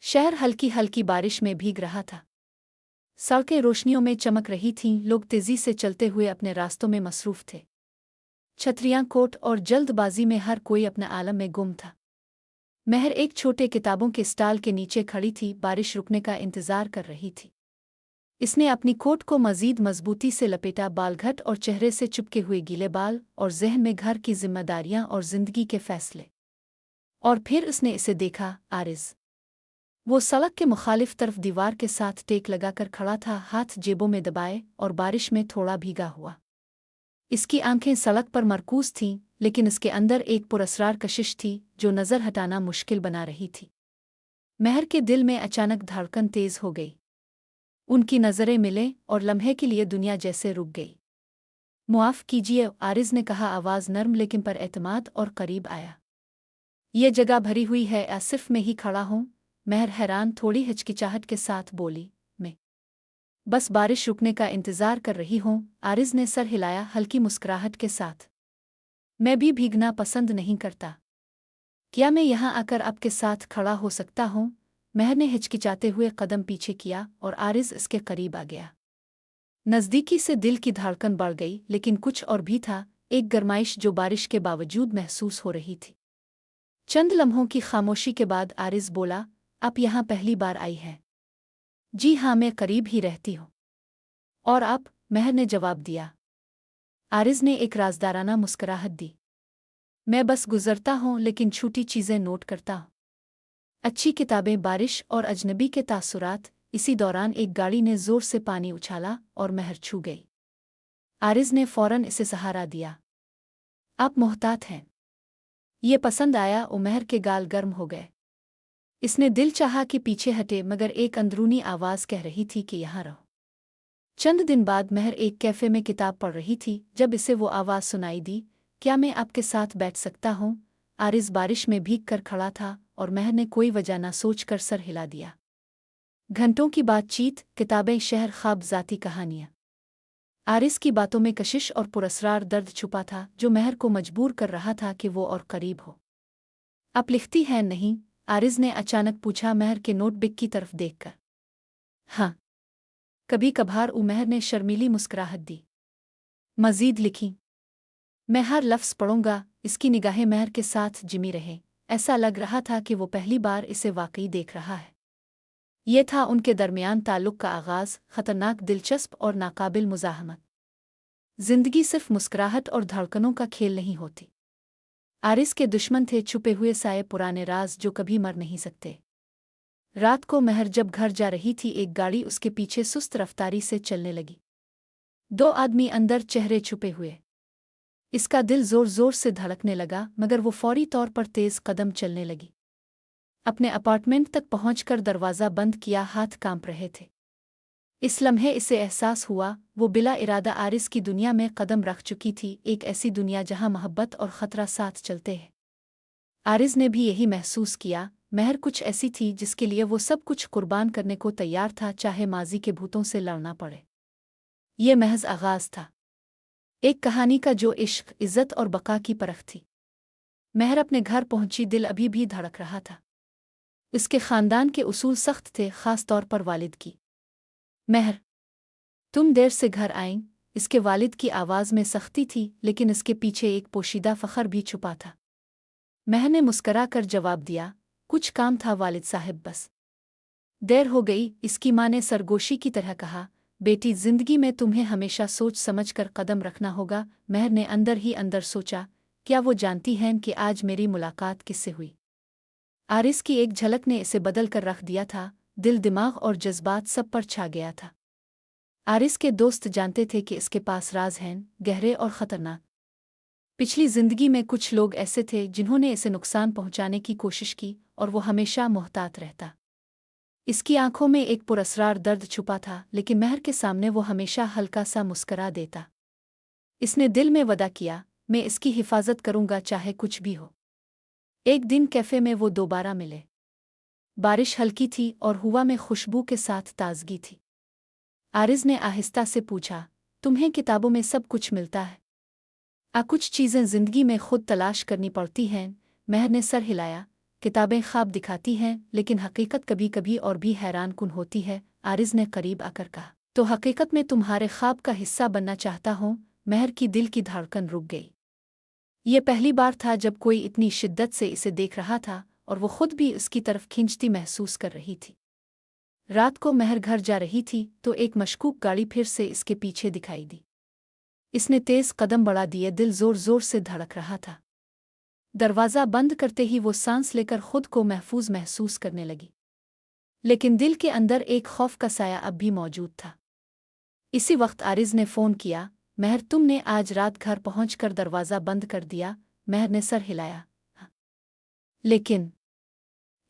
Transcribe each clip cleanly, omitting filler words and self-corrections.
शहर हल्की हल्की बारिश में भीग रहा था। सड़कें रोशनियों में चमक रही थीं, लोग तेजी से चलते हुए अपने रास्तों में मसरूफ थे। छतरियां, कोट और जल्दबाजी में हर कोई अपने आलम में गुम था। महर एक छोटे किताबों के स्टॉल के नीचे खड़ी थी, बारिश रुकने का इंतजार कर रही थी। इसने अपनी कोट को मजीद मजबूती से लपेटा, बालघट और चेहरे से चिपके हुए गीले बाल और जहन में घर की जिम्मेदारियां और जिंदगी के फैसले। और फिर उसने इसे देखा, आरिज। वो सड़क के मुखालिफ तरफ दीवार के साथ टेक लगाकर खड़ा था, हाथ जेबों में दबाए और बारिश में थोड़ा भीगा हुआ। इसकी आंखें सड़क पर मरकूज थीं, लेकिन इसके अंदर एक पुरअसरार कशिश थी जो नज़र हटाना मुश्किल बना रही थी। महर के दिल में अचानक धड़कन तेज हो गई। उनकी नज़रें मिले और लम्हे के लिए दुनिया जैसे रुक गई। मुआफ़ कीजिए, आरिज ने कहा, आवाज़ नर्म लेकिन पर एतमाद और करीब आया। ये जगह भरी हुई है या सिर्फ मैं ही खड़ा हूँ? महर हैरान, थोड़ी हिचकिचाहट के साथ बोली, मैं बस बारिश रुकने का इंतज़ार कर रही हूँ। आरिज ने सर हिलाया, हल्की मुस्कुराहट के साथ। मैं भी भीगना पसंद नहीं करता। क्या मैं यहाँ आकर आपके साथ खड़ा हो सकता हूँ? महर ने हिचकिचाते हुए कदम पीछे किया और आरिज इसके करीब आ गया। नज़दीकी से दिल की धड़कन बढ़ गई, लेकिन कुछ और भी था, एक गरमाइश जो बारिश के बावजूद महसूस हो रही थी। चंद लम्हों की खामोशी के बाद आरिज बोला, आप यहाँ पहली बार आई हैं? जी हाँ, मैं करीब ही रहती हूँ। और आप? महर ने जवाब दिया। आरिज ने एक राजदाराना मुस्कुराहट दी। मैं बस गुजरता हूँ, लेकिन छोटी चीज़ें नोट करता हूँ। अच्छी किताबें, बारिश और अजनबी के तासुरात। इसी दौरान एक गाड़ी ने जोर से पानी उछाला और महर छू गई। आरिज ने फौरन इसे सहारा दिया। आप मोहतात हैं। ये पसंद आया। महर के गाल गर्म हो गए। इसने दिल चाहा कि पीछे हटे, मगर एक अंदरूनी आवाज़ कह रही थी कि यहाँ रहो। चंद दिन बाद महर एक कैफ़े में किताब पढ़ रही थी जब इसे वो आवाज़ सुनाई दी, क्या मैं आपके साथ बैठ सकता हूँ? आरिज बारिश में भीग कर खड़ा था और महर ने कोई वजह न सोचकर सर हिला दिया। घंटों की बातचीत, किताबें, शहर, ख्वाब, ज़ाती कहानियाँ। आरिज की बातों में कशिश और पुरअसरार दर्द छुपा था जो महर को मजबूर कर रहा था कि वो और करीब हो। आप लिखती हैं नहीं? आरिज ने अचानक पूछा, महर के नोटबुक की तरफ देखकर। हाँ, कभी कभार। महर ने शर्मीली मुस्कुराहट दी। मजीद लिखी? मैं हर लफ्ज़ पढ़ूंगा। इसकी निगाहें महर के साथ जिमी रहे। ऐसा लग रहा था कि वो पहली बार इसे वाकई देख रहा है। ये था उनके दरमियान ताल्लुक़ का आगाज़, ख़तरनाक, दिलचस्प और नाकाबिल मुज़ाहमत। जिंदगी सिर्फ मुस्कुराहट और धड़कनों का खेल नहीं होती। आरिज के दुश्मन थे छुपे हुए साये, पुराने राज जो कभी मर नहीं सकते। रात को महर जब घर जा रही थी, एक गाड़ी उसके पीछे सुस्त रफ्तारी से चलने लगी। दो आदमी अंदर, चेहरे छुपे हुए। इसका दिल जोर जोर से धड़कने लगा, मगर वो फौरी तौर पर तेज कदम चलने लगी। अपने अपार्टमेंट तक पहुंचकर दरवाज़ा बंद किया, हाथ कांप रहे थे। इस लम्हे इसे एहसास हुआ वो बिला इरादा आरिज की दुनिया में कदम रख चुकी थी, एक ऐसी दुनिया जहां मोहब्बत और ख़तरा साथ चलते हैं। आरिज ने भी यही महसूस किया। महर कुछ ऐसी थी जिसके लिए वो सब कुछ कुर्बान करने को तैयार था, चाहे माजी के भूतों से लड़ना पड़े। ये महज आगाज़ था एक कहानी का जो इश्क, इज़्ज़त और बका की परख थी। महर अपने घर पहुंची, दिल अभी भी धड़क रहा था। उसके ख़ानदान के उसूल सख्त थे, ख़ास तौर पर वालिद की। महर, तुम देर से घर आईं। इसके वालिद की आवाज़ में सख्ती थी, लेकिन इसके पीछे एक पोशीदा फ़ख्र भी छुपा था। महर ने मुस्करा कर जवाब दिया, कुछ काम था वालिद साहब, बस देर हो गई। इसकी माँ ने सरगोशी की तरह कहा, बेटी, जिंदगी में तुम्हें हमेशा सोच समझ कर कदम रखना होगा। महर ने अंदर ही अंदर सोचा, क्या वो जानती हैं कि आज मेरी मुलाकात किससे हुई? आरिज की एक झलक ने इसे बदल कर रख दिया था। दिल, दिमाग और जज्बात सब पर छा गया था। आरिज के दोस्त जानते थे कि इसके पास राज हैं, गहरे और ख़तरनाक। पिछली जिंदगी में कुछ लोग ऐसे थे जिन्होंने इसे नुकसान पहुंचाने की कोशिश की, और वो हमेशा मोहतात रहता। इसकी आंखों में एक पुरअसरार दर्द छुपा था, लेकिन महर के सामने वो हमेशा हल्का सा मुस्करा देता। इसने दिल में वदा किया, मैं इसकी हिफाजत करूंगा, चाहे कुछ भी हो। एक दिन कैफ़े में वो दोबारा मिले। बारिश हल्की थी और हवा में खुशबू के साथ ताजगी थी। आरिज ने आहिस्ता से पूछा, तुम्हें किताबों में सब कुछ मिलता है? कुछ चीज़ें जिंदगी में खुद तलाश करनी पड़ती हैं। महर ने सर हिलाया, किताबें ख्वाब दिखाती हैं, लेकिन हकीकत कभी कभी और भी हैरान कुन होती है, आरिज ने करीब आकर कहा। तो हकीकत में तुम्हारे ख्वाब का हिस्सा बनना चाहता हूँ। महर की दिल की धड़कन रुक गई। ये पहली बार था जब कोई इतनी शिद्दत से इसे देख रहा था और वो खुद भी उसकी तरफ खिंचती महसूस कर रही थी। रात को महर घर जा रही थी तो एक मशकूक गाड़ी फिर से इसके पीछे दिखाई दी। इसने तेज कदम बढ़ा दिए, दिल जोर जोर से धड़क रहा था। दरवाज़ा बंद करते ही वो सांस लेकर खुद को महफूज महसूस करने लगी, लेकिन दिल के अंदर एक खौफ का साया अब भी मौजूद था। इसी वक्त आरिज ने फ़ोन किया। महर, तुमने आज रात घर पहुंचकर दरवाज़ा बंद कर दिया? महर ने सर हिलाया। हाँ। लेकिन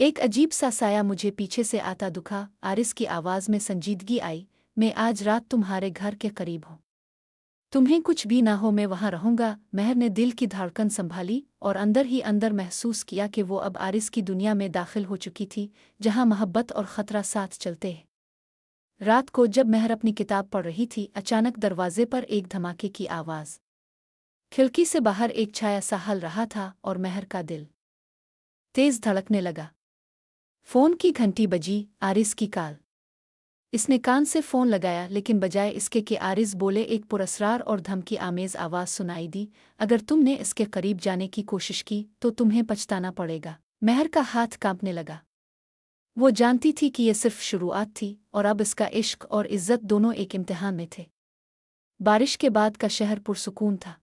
एक अजीब सा साया मुझे पीछे से आता दुखा। आरिज की आवाज़ में संजीदगी आई। मैं आज रात तुम्हारे घर के करीब हूँ। तुम्हें कुछ भी ना हो, मैं वहाँ रहूंगा। महर ने दिल की धड़कन संभाली और अंदर ही अंदर महसूस किया कि वो अब आरिज की दुनिया में दाखिल हो चुकी थी, जहाँ मोहब्बत और ख़तरा साथ चलते हैं। रात को जब महर अपनी किताब पढ़ रही थी, अचानक दरवाजे पर एक धमाके की आवाज़। खिड़की से बाहर एक छाया सा हल रहा था और महर का दिल तेज धड़कने लगा। फ़ोन की घंटी बजी। आरिज की कॉल। इसने कान से फ़ोन लगाया, लेकिन बजाय इसके कि आरिज बोले, एक पुरस्रार और धमकी आमेज़ आवाज़ सुनाई दी। अगर तुमने इसके करीब जाने की कोशिश की तो तुम्हें पछताना पड़ेगा। महर का हाथ कांपने लगा। वो जानती थी कि यह सिर्फ शुरुआत थी और अब इसका इश्क और इज्जत दोनों एक इम्तिहान में थे। बारिश के बाद का शहर पुरसुकून था।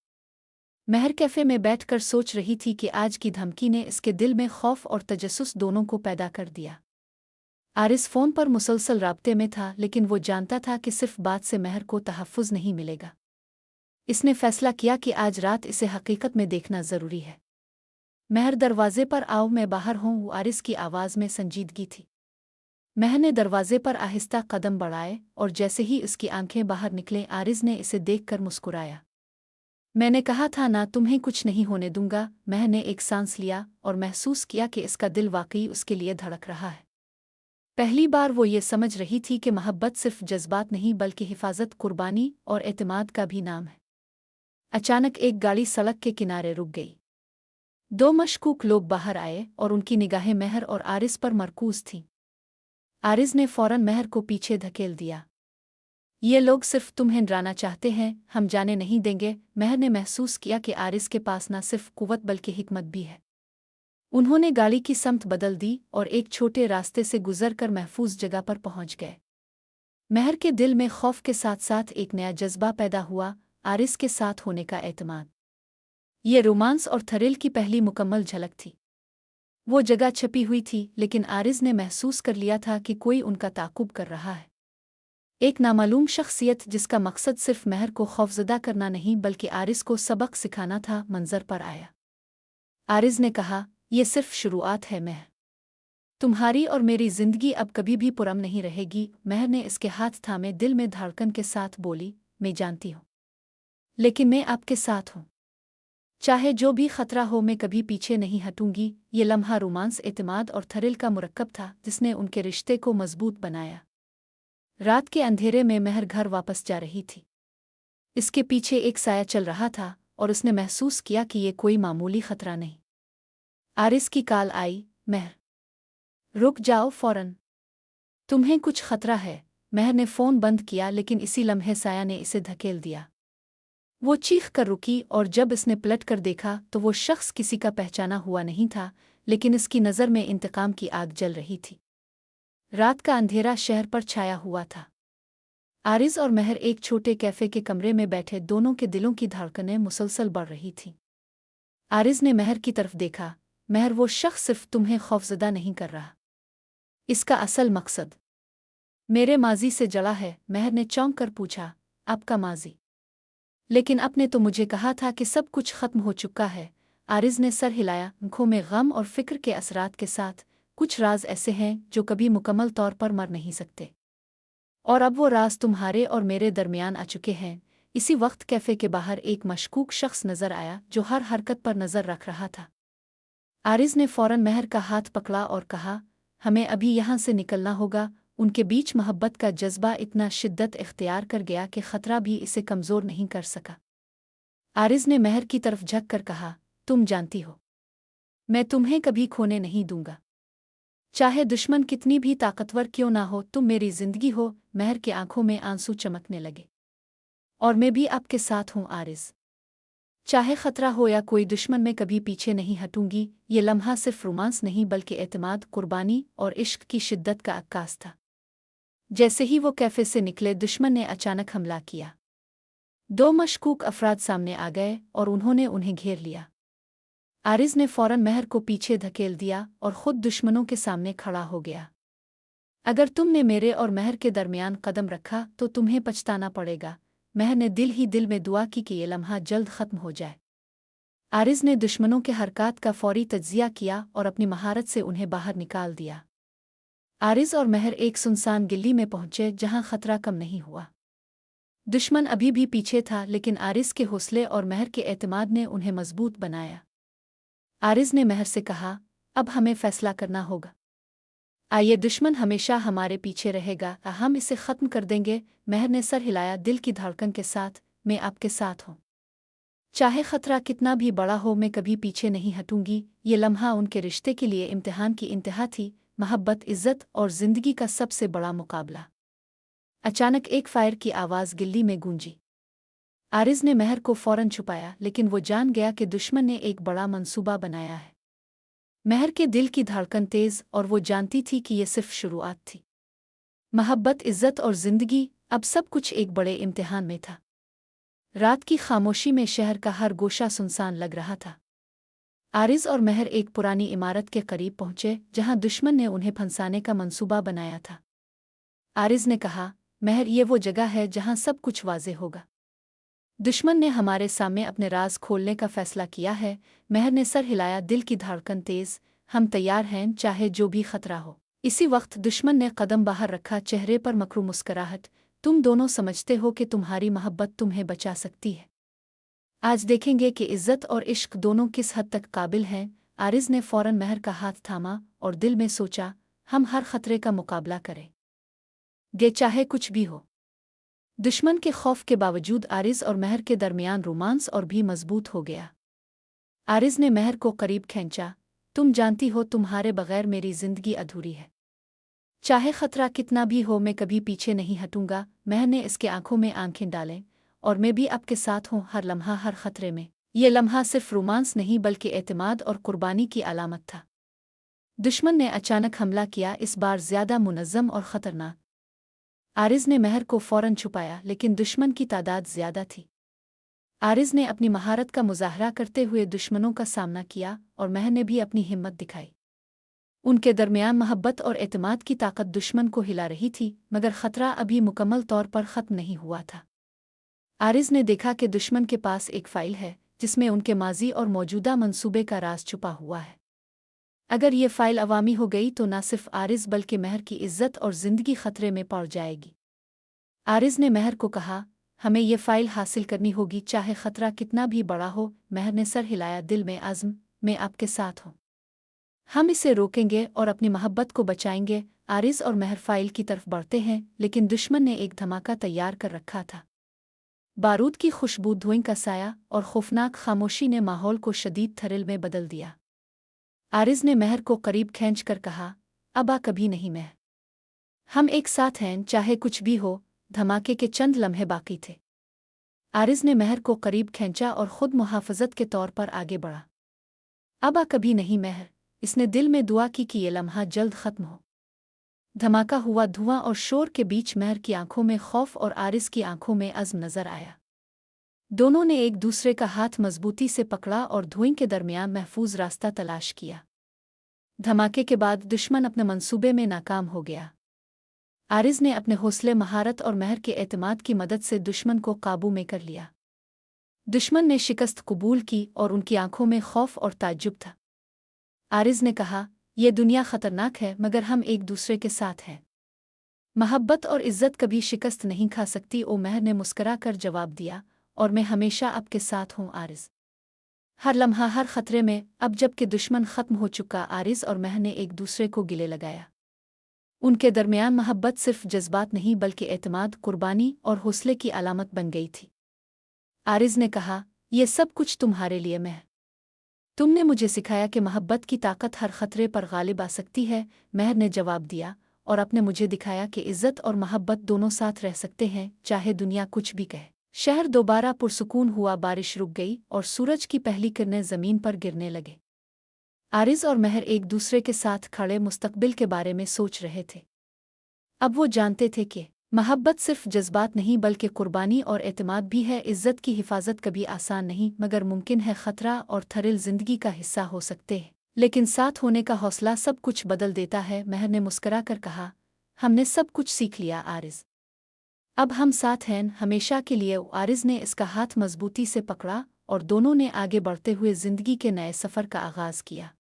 महर कैफ़े में बैठकर सोच रही थी कि आज की धमकी ने इसके दिल में खौफ और तजस्सुस दोनों को पैदा कर दिया। आरिस फ़ोन पर मुसलसल राब्ते में था, लेकिन वो जानता था कि सिर्फ बात से महर को तहफ़्फ़ुज़ नहीं मिलेगा। इसने फ़ैसला किया कि आज रात इसे हकीकत में देखना ज़रूरी है। महर, दरवाज़े पर आओ, मैं बाहर हूँ। आरिस की आवाज़ में संजीदगी थी। महर ने दरवाज़े पर आहिस्ता कदम बढ़ाए और जैसे ही उसकी आंखें बाहर निकलें, आरिस ने इसे देखकर मुस्कुराया। मैंने कहा था ना, तुम्हें कुछ नहीं होने दूंगा। महर ने एक सांस लिया और महसूस किया कि इसका दिल वाकई उसके लिए धड़क रहा है। पहली बार वो ये समझ रही थी कि मोहब्बत सिर्फ जज्बात नहीं बल्कि हिफाजत, कुर्बानी और एतमाद का भी नाम है। अचानक एक गाड़ी सड़क के किनारे रुक गई। दो मशकूक लोग बाहर आए और उनकी निगाहें महर और आरिस पर मरकूज थीं। आरिस ने फौरन महर को पीछे धकेल दिया। ये लोग सिर्फ तुम्हें डराना चाहते हैं, हम जाने नहीं देंगे। महर ने महसूस किया कि आरिस के पास न सिर्फ कुव्वत बल्कि हिकमत भी है। उन्होंने गाड़ी की समत बदल दी और एक छोटे रास्ते से गुजरकर महफूज जगह पर पहुंच गए। महर के दिल में खौफ के साथ साथ एक नया जज्बा पैदा हुआ, आरिस के साथ होने का एतमाद। ये रोमांस और थ्रिल की पहली मुकम्मल झलक थी। वो जगह छिपी हुई थी, लेकिन आरिस ने महसूस कर लिया था कि कोई उनका ताक़ुब कर रहा है। एक नामालूम शख्सियत जिसका मकसद सिर्फ महर को खौफज़दा करना नहीं बल्कि आरिस को सबक सिखाना था, मंजर पर आया। आरिस ने कहा, यह सिर्फ शुरुआत है महर। तुम्हारी और मेरी जिंदगी अब कभी भी पुरअमन नहीं रहेगी। महर ने इसके हाथ थामे दिल में धड़कन के साथ बोली, मैं जानती हूँ, लेकिन मैं आपके साथ हूँ। चाहे जो भी खतरा हो, मैं कभी पीछे नहीं हटूंगी। ये लम्हा रोमांस, एतमाद और थ्रिल का मुरक्कब था जिसने उनके रिश्ते को मजबूत बनाया। रात के अंधेरे में महर घर वापस जा रही थी। इसके पीछे एक साया चल रहा था और उसने महसूस किया कि ये कोई मामूली खतरा नहीं। आरिस की कॉल आई। महर, रुक जाओ फौरन, तुम्हें कुछ खतरा है। महर ने फ़ोन बंद किया, लेकिन इसी लम्हे साया ने इसे धकेल दिया। वो चीख कर रुकी और जब इसने पलट कर देखा तो वो शख्स किसी का पहचाना हुआ नहीं था, लेकिन इसकी नज़र में इंतकाम की आग जल रही थी। रात का अंधेरा शहर पर छाया हुआ था। आरिस और महर एक छोटे कैफ़े के कमरे में बैठे, दोनों के दिलों की धड़कनें मुसलसल बढ़ रही थीं। आरिस ने महर की तरफ देखा। महर, वो शख्स सिर्फ तुम्हें खौफज़दा नहीं कर रहा, इसका असल मकसद मेरे माजी से जड़ा है। महर ने चौंक कर पूछा, आपका माजी? लेकिन आपने तो मुझे कहा था कि सब कुछ खत्म हो चुका है। आरिस ने सर हिलाया, आंखों में गम और फिक्र के असरात के साथ। कुछ राज ऐसे हैं जो कभी मुकम्मल तौर पर मर नहीं सकते, और अब वो राज तुम्हारे और मेरे दरमियान आ चुके हैं। इसी वक्त कैफ़े के बाहर एक मशकूक शख्स नजर आया जो हर हरकत पर नजर रख रहा था। आरिस ने फौरन महर का हाथ पकड़ा और कहा, हमें अभी यहाँ से निकलना होगा। उनके बीच मोहब्बत का जज्बा इतना शिद्दत इख्तियार कर गया कि खतरा भी इसे कमज़ोर नहीं कर सका। आरिस ने महर की तरफ झक कर कहा, तुम जानती हो मैं तुम्हें कभी खोने नहीं दूंगा। चाहे दुश्मन कितनी भी ताकतवर क्यों ना हो, तुम मेरी जिंदगी हो। महर की आंखों में आंसू चमकने लगे। और मैं भी आपके साथ हूँ आरिज़। चाहे खतरा हो या कोई दुश्मन, मैं कभी पीछे नहीं हटूंगी। ये लम्हा सिर्फ रोमांस नहीं बल्कि एतमाद, कुर्बानी और इश्क की शिद्दत का अक्कास था। जैसे ही वो कैफे से निकले, दुश्मन ने अचानक हमला किया। दो मशकूक अफराद सामने आ गए और उन्होंने उन्हें घेर लिया। आरिज़ ने फौरन महर को पीछे धकेल दिया और खुद दुश्मनों के सामने खड़ा हो गया। अगर तुमने मेरे और महर के दरमियान कदम रखा तो तुम्हें पछताना पड़ेगा। महर ने दिल ही दिल में दुआ की कि ये लम्हा जल्द ख़त्म हो जाए। आरिज़ ने दुश्मनों के हरकत का फौरी तज्जिया किया और अपनी महारत से उन्हें बाहर निकाल दिया। आरिज़ और महर एक सुनसान गली में पहुंचे जहां खतरा कम नहीं हुआ। दुश्मन अभी भी पीछे था, लेकिन आरिज़ के हौसले और महर के एतमाद ने उन्हें मजबूत बनाया। आरिज़ ने महर से कहा, अब हमें फैसला करना होगा। आइए, दुश्मन हमेशा हमारे पीछे रहेगा, हम इसे ख़त्म कर देंगे। महर ने सर हिलाया, दिल की धड़कन के साथ, मैं आपके साथ हूँ। चाहे खतरा कितना भी बड़ा हो, मैं कभी पीछे नहीं हटूंगी। ये लम्हा उनके रिश्ते के लिए इम्तिहान की इंतहा थी, मोहब्बत, इज्जत और जिंदगी का सबसे बड़ा मुकाबला। अचानक एक फायर की आवाज़ गिल्ली में गूंजी। आरिज़ ने महर को फौरन छुपाया, लेकिन वो जान गया कि दुश्मन ने एक बड़ा मंसूबा बनाया है। महर के दिल की धड़कन तेज, और वो जानती थी कि ये सिर्फ शुरुआत थी। मोहब्बत, इज्जत और जिंदगी, अब सब कुछ एक बड़े इम्तिहान में था। रात की खामोशी में शहर का हर गोशा सुनसान लग रहा था। आरिज़ और महर एक पुरानी इमारत के करीब पहुंचे जहां दुश्मन ने उन्हें फंसाने का मंसूबा बनाया था। आरिज़ ने कहा, महर, ये वो जगह है जहां सब कुछ वाज़ेह होगा। दुश्मन ने हमारे सामने अपने राज खोलने का फैसला किया है। महर ने सर हिलाया, दिल की धड़कन तेज, हम तैयार हैं, चाहे जो भी खतरा हो। इसी वक्त दुश्मन ने कदम बाहर रखा, चेहरे पर मकरू मुस्कुराहट। तुम दोनों समझते हो कि तुम्हारी मोहब्बत तुम्हें बचा सकती है। आज देखेंगे कि इज्जत और इश्क दोनों किस हद तक काबिल हैं। आरिज़ ने फौरन महर का हाथ थामा और दिल में सोचा, हम हर खतरे का मुकाबला करें, गे चाहे कुछ भी हो। दुश्मन के खौफ के बावजूद आरिज़ और महर के दरमियान रोमांस और भी मजबूत हो गया। आरिज़ ने महर को करीब खींचा, तुम जानती हो, तुम्हारे बगैर मेरी जिंदगी अधूरी है। चाहे खतरा कितना भी हो, मैं कभी पीछे नहीं हटूंगा। महर ने इसके आंखों में आंखें डालें, और मैं भी आपके साथ हूँ, हर लम्हा, हर खतरे में। ये लम्हा सिर्फ रोमांस नहीं बल्कि एतमाद और कुर्बानी की अलामत था। दुश्मन ने अचानक हमला किया, इस बार ज्यादा मुनज़्ज़म और ख़तरनाक। आरिज़ ने महर को फौरन छुपाया, लेकिन दुश्मन की तादाद ज्यादा थी। आरिज़ ने अपनी महारत का मुजाहरा करते हुए दुश्मनों का सामना किया, और महर ने भी अपनी हिम्मत दिखाई। उनके दरमियान मोहब्बत और एतमाद की ताकत दुश्मन को हिला रही थी, मगर खतरा अभी मुकम्मल तौर पर ख़त्म नहीं हुआ था। आरिज़ ने देखा कि दुश्मन के पास एक फ़ाइल है जिसमें उनके माजी और मौजूदा मंसूबे का राज छुपा हुआ है। अगर ये फ़ाइल अवामी हो गई तो न सिर्फ आरिज़ बल्कि महर की इज्जत और ज़िंदगी खतरे में पड़ जाएगी। आरिज़ ने महर को कहा, हमें ये फ़ाइल हासिल करनी होगी, चाहे खतरा कितना भी बड़ा हो। महर ने सर हिलाया, दिल में आज़म, मैं आपके साथ हूँ। हम इसे रोकेंगे और अपनी मोहब्बत को बचाएंगे। आरिज़ और महर फ़ाइल की तरफ बढ़ते हैं, लेकिन दुश्मन ने एक धमाका तैयार कर रखा था। बारूद की खुशबू, धुएं का साया और खौफनाक खामोशी ने माहौल को शदीद थ्रिल में बदल दिया। आरिज़ ने महर को करीब खींचकर कहा, अब कभी नहीं महर, हम एक साथ हैं, चाहे कुछ भी हो। धमाके के चंद लम्हे बाकी थे। आरिज़ ने महर को करीब खींचा और खुद मुहाफ़ज़त के तौर पर आगे बढ़ा। अब कभी नहीं महर, इसने दिल में दुआ की कि ये लम्हा जल्द ख़त्म हो। धमाका हुआ, धुआं और शोर के बीच महर की आंखों में खौफ और आरिज़ की आंखों में अज़्म नज़र आया। दोनों ने एक दूसरे का हाथ मजबूती से पकड़ा और धुएं के दरमियान महफूज रास्ता तलाश किया। धमाके के बाद दुश्मन अपने मंसूबे में नाकाम हो गया। आरिज़ ने अपने हौसले, महारत और महर के एतमाद की मदद से दुश्मन को काबू में कर लिया। दुश्मन ने शिकस्त कबूल की और उनकी आंखों में खौफ और ताज्जुब था। आरिज़ ने कहा, यह दुनिया खतरनाक है, मगर हम एक दूसरे के साथ हैं। मोहब्बत और इज्जत कभी शिकस्त नहीं खा सकती। ओ महर ने मुस्करा कर जवाब दिया, और मैं हमेशा आपके साथ हूँ आरिज़, हर लम्हा, हर खतरे में। अब जबकि दुश्मन ख़त्म हो चुका, आरिज़ और महर ने एक दूसरे को गिले लगाया। उनके दरमियान मोहब्बत सिर्फ जज्बात नहीं बल्कि एतमाद, कुर्बानी और हौसले की अलामत बन गई थी। आरिज़ ने कहा, यह सब कुछ तुम्हारे लिए महर, तुमने मुझे सिखाया कि मोहब्बत की ताकत हर खतरे पर गालिब आ सकती है, महर ने जवाब दिया, और आपने मुझे दिखाया कि इज्जत और मोहब्बत दोनों साथ रह सकते हैं, चाहे दुनिया कुछ भी कहे। शहर दोबारा पुरसुकून हुआ, बारिश रुक गई और सूरज की पहली किरणें जमीन पर गिरने लगे। आरिज और महर एक दूसरे के साथ खड़े मुस्तकबिल के बारे में सोच रहे थे। अब वो जानते थे कि मोहब्बत सिर्फ जज्बात नहीं बल्कि कुर्बानी और एतमाद भी है। इज्जत की हिफाजत कभी आसान नहीं मगर मुमकिन है। खतरा और थरिल जिंदगी का हिस्सा हो सकते हैं, लेकिन साथ होने का हौसला सब कुछ बदल देता है। महर ने मुस्करा कर कहा, हमने सब कुछ सीख लिया आरिज, अब हम साथ हैं हमेशा के लिए। आरिज ने इसका हाथ मजबूती से पकड़ा और दोनों ने आगे बढ़ते हुए जिंदगी के नए सफ़र का आगाज़ किया।